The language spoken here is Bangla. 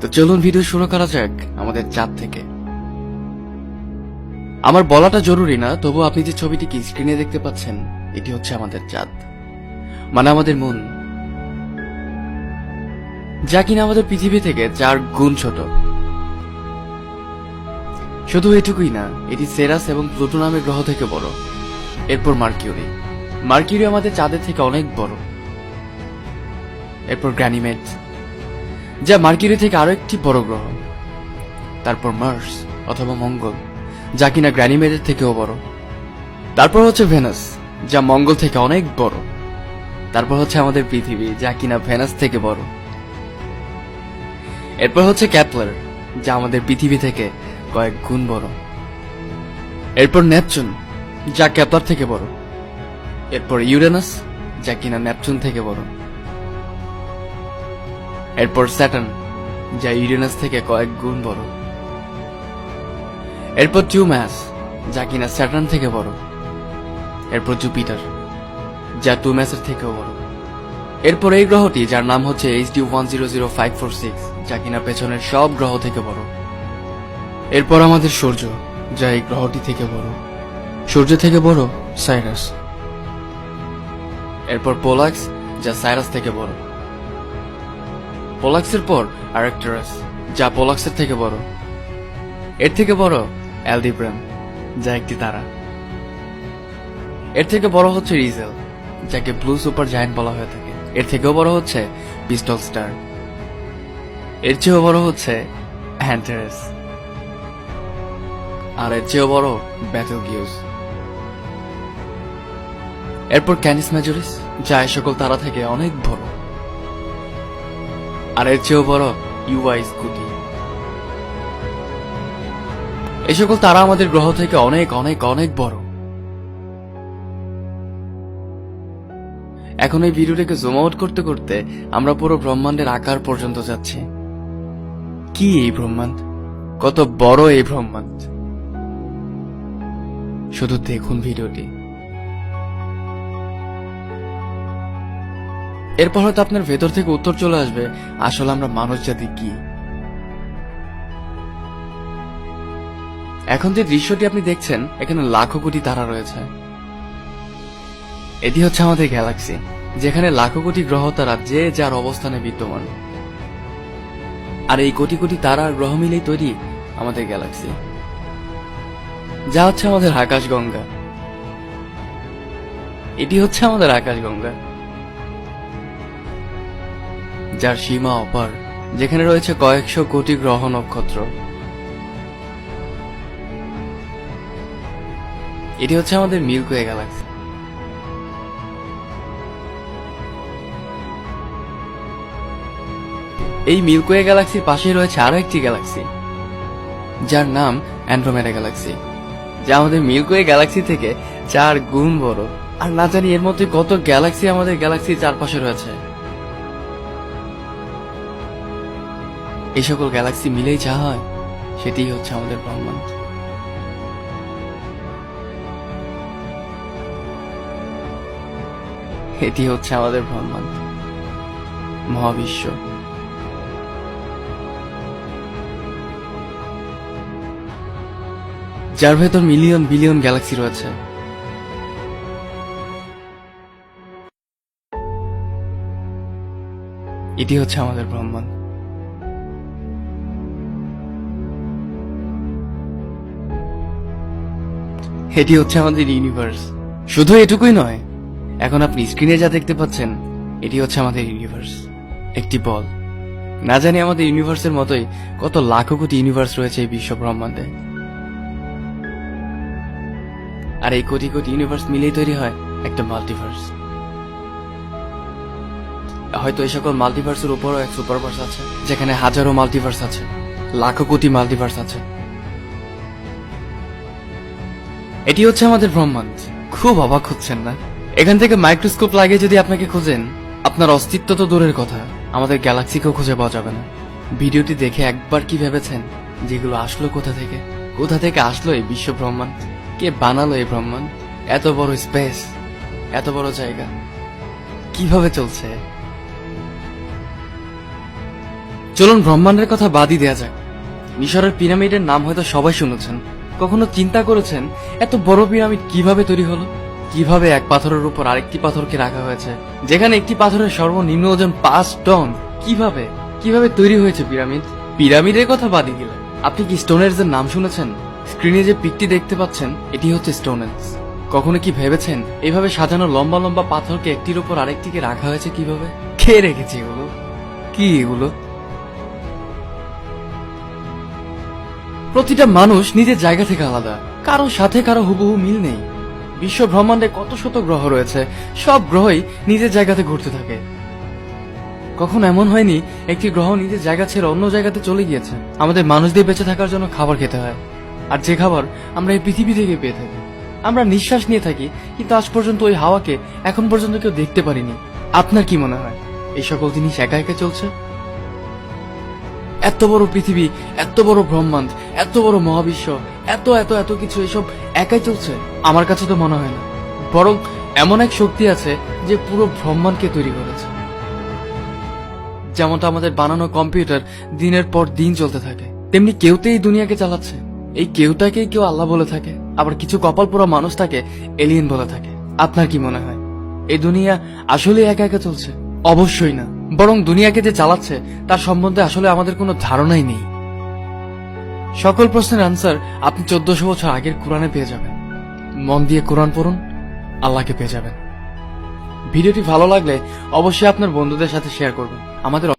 তো চলুন ভিডিও শুরু করা যাক আমাদের চাঁদ থেকে। আমার বলাটা জরুরি না, তবু আপনি যে ছবিটিকে স্ক্রিনে দেখতে পাচ্ছেন এটি হচ্ছে আমাদের চাঁদ, মানে আমাদের মুন, যা কিনা আমাদের পৃথিবী থেকে 4 গুণ ছোট। শুধু এটুকুই না, এটি সেরাস এবং প্লুটো নামের গ্রহ থেকে বড়। এরপর মার্কিউরি আমাদের চাঁদের থেকে অনেক বড়। এরপর গ্যানিমেড, যা মার্কিউরি থেকে আরো একটি বড় গ্রহ। তারপর মার্স অথবা মঙ্গল, যা কিনা গ্যানিমেডের থেকেও বড়। তারপর হচ্ছে ভেনাস, যা মঙ্গল থেকে অনেক বড়। তারপর হচ্ছে আমাদের পৃথিবী, যা কিনা ভেনাস থেকে বড়। এরপর হচ্ছে ক্যাপলার, যা আমাদের পৃথিবী থেকে কয়েক গুণ বড়। এরপর নেপচুন, যা ক্যাপলার থেকে বড়। এরপর ইউরেনাস, যা কিনা নেপচুন থেকে বড়। এরপর স্যাটার্ন, যা ইউরেনাস থেকে কয়েক গুণ বড়। এরপর টিউম্যাস, যা কিনা স্যাটার্ন থেকে বড়। এরপর জুপিটার, যা টিউম্যাসের থেকেও বড়। এরপর এই গ্রহটি, যার নাম হচ্ছে HD 100546, যা কিনা পেছনের সব গ্রহ থেকে বড়। এরপর আমাদের সূর্য, যা এই গ্রহটি থেকে বড়। সূর্য থেকে বড় সাইরাস। এরপর পোলাক্স, যা সাইরাস থেকে বড়। পোলাক্সের পর আরেকটারাস, যা পোলাক্সের থেকে বড়। এর থেকে বড় অ্যালডিব্রাম, যা একটি তারা। এর থেকে বড় হচ্ছে রিজেল, যাকে ব্লু সুপার জায়ান্ট বলা হয়ে থাকে। এর থেকেও বড় হচ্ছে পিস্টল স্টার। এর চেয়েও বড় হচ্ছে অ্যান্টারেস। আর এর চেয়েও বড় ব্যাটেলগিউস। এরপর ক্যানিস মেজরিস, যা এই সকল তারা থেকে অনেক বড়। আর এর চেয়েও বড় ইউআই স্কুটি। এই সকল তারা আমাদের গ্রহ থেকে অনেক অনেক অনেক বড়। এখন এই ভিডিওটাকে জুম আউট করতে করতে আমরা পুরো ব্রহ্মাণ্ডের আকার পর্যন্ত যাচ্ছি। কি এই ব্রহ্মাণ্ড, কত বড় এই ব্রহ্মাণ্ড, শুধু দেখুন ভিডিওটি। এরপর হয়তো আপনার ভেতর থেকে উত্তর চলে আসবে, আসলে আমরা মানুষ জাতি কি। এখন যে দৃশ্যটি আপনি দেখছেন, এখানে লাখো কোটি তারা রয়েছে। এটি হচ্ছে আমাদের গ্যালাক্সি, যেখানে লাখো কোটি গ্রহ তারা যে যার অবস্থানে বিদ্যমান। আর এই কোটি কোটি তারা আর গ্রহ মিলেই তৈরি আমাদের গ্যালাক্সি, যা হচ্ছে আমাদের আকাশগঙ্গা। এটি হচ্ছে আমাদের আকাশগঙ্গা, যার সীমা অপার, যেখানে রয়েছে কয়েকশো কোটি গ্রহ নক্ষত্র। এটি হচ্ছে আমাদের মিল্কওয়ে গ্যালাক্সি। এই মিল্কওয়ে গ্যালাক্সির পাশেই রয়েছে আরো একটি গ্যালাক্সি, যার নাম অ্যান্ড্রোমেডা গ্যালাক্সি, যা আমাদের মিল্কওয়ে গ্যালাক্সি থেকে 4 গুণ বড়। আর না জানি এর মধ্যে কত গ্যালাক্সি আমাদের গ্যালাক্সির চারপাশে রয়েছে। এই সকল গ্যালাক্সি মিলেই যা হয়, সেটিই হচ্ছে আমাদের ব্রহ্মাণ্ড। এটি হচ্ছে আমাদের ব্রহ্মাণ্ড, মহাবিশ্ব। যার ভেতর মিলিয়ন বিলিয়ন গ্যালাক্সি রয়েছে। এটি হচ্ছে আমাদের ব্রহ্মাণ্ড। এটি হচ্ছে আমাদের ইউনিভার্স। শুধু এটুকুই নয়, এখন আপনি স্ক্রিনে যা দেখতে পাচ্ছেন, এটি হচ্ছে আমাদের ইউনিভার্স, একটি বল। না জানি আমাদের ইউনিভার্সের মতোই কত লাখো কোটি ইউনিভার্স রয়েছে এই বিশ্ব ব্রহ্মাণ্ডে। আর এই কোটি কোটি ইউনিভার্স মিলেই তৈরি হয় একটা মাল্টিভার্স। হয়তো এই সকল মাল্টিভার্সের উপরও এক সুপারভার্স আছে, যেখানে হাজারো মাল্টিভার্স আছে, লাখো কোটি মাল্টিভার্স আছে। এটি হচ্ছে আমাদের ব্রহ্মাণ্ড। খুব অবাক হচ্ছেন না? এখান থেকে মাইক্রোস্কোপ লাগিয়ে যদি আপনাকে খোঁজেন, আপনার অস্তিত্ব তো দূরের কথা, আমাদের গ্যালাক্সিকেও খুঁজে পাওয়া যাবে না। ভিডিওটি দেখে একবার কি ভেবেছেন যেগুলো আসলো কোথা থেকে? কোথা থেকে আসলো এই বিশ্ব ব্রহ্মাণ্ড? কে বানালো এই ব্রহ্মাণ্ড? এত বড় স্পেস, এত বড় জায়গা কিভাবে চলছে? চলুন ব্রহ্মাণ্ডের কথা বাদই দেয়া যাক। মিশরের পিরামিডের নাম হয়তো সবাই শুনেছেন। কখনো চিন্তা করেছেন এত বড় পিরামিড কিভাবে তৈরি হলো? কিভাবে এক পাথরের উপর আরেকটি পাথরকে রাখা হয়েছে, যেখানে একটি পাথরের সর্বনিম্ন ওজন 5 টন? কিভাবে কিভাবে তৈরি হয়েছে পিরামিড? পিরামিডের কথা বাদই দিলেন, আপনি কি স্টোনহেঞ্জের নাম শুনেছেন? স্ক্রিনে যে পিকটি দেখতে পাচ্ছেন, এটি হচ্ছে স্টোনহেঞ্জ। কখনো কি ভেবেছেন এইভাবে সাজানো লম্বা লম্বা পাথরকে একটির উপর আরেকটিকে রাখা হয়েছে কিভাবে? কে রেখেছে এগুলো? কি এগুলো? প্রতিটা মানুষ নিজের জায়গা থেকে আলাদা, কারো সাথে কারো হুবহু মিল নেই। বিশ্ব ব্রহ্মাণ্ডে কত শত গ্রহ রয়েছে, সব গ্রহই নিজের জায়গাতে ঘুরতে থাকে। কখন এমন হয়নি একটি গ্রহ নিজের জায়গা ছেড়ে অন্য জায়গাতে চলে গিয়েছে? আমাদের মানুষদের বেঁচে থাকার জন্য খাবার খেতে হয়, আর যে খাবার আমরা এই পৃথিবী থেকে পেয়ে থাকি। আমরা নিঃশ্বাস নিয়ে থাকি, কিন্তু আজ পর্যন্ত ওই হাওয়াকে এখন পর্যন্ত কেউ দেখতে পারিনি। আপনার কি মনে হয় এই সকল জিনিস একা একা চলছে? এত বড় পৃথিবী, এত বড় ব্রহ্মাণ্ড, এত বড় মহাবিশ্ব, এত এত এত কিছু, এসব একাই চলছে? আমার কাছে তো মনে হয় না। বরং এমন এক শক্তি আছে যে পুরো ব্রহ্মাণ্ডকে তৈরি করেছে। যেমনটা আমাদের বানানো কম্পিউটার দিনের পর দিন চলতে থাকে, তেমনি কেউতে এই দুনিয়াকে চালাচ্ছে। এই কেউটাকেই কেউ আল্লাহ বলে থাকে, আবার কিছু কপাল পোড়া মানুষ তাকে এলিয়েন বলে থাকে। আপনার কি মনে হয় এই দুনিয়া আসলে একা একা চলছে? অবশ্যই না, বরং দুনিয়াকে যে চালাচ্ছে তার সম্বন্ধে আসলে আমাদের কোনো ধারণাই নেই। সকল প্রশ্নের আনসার আপনি 1400 বছর আগের কোরআনে পেয়ে যাবেন। মন দিয়ে কোরআন পড়ুন, আল্লাহকে পেয়ে যাবেন। ভিডিওটি ভালো লাগলে অবশ্যই আপনার বন্ধুদের সাথে শেয়ার করবেন। আমাদের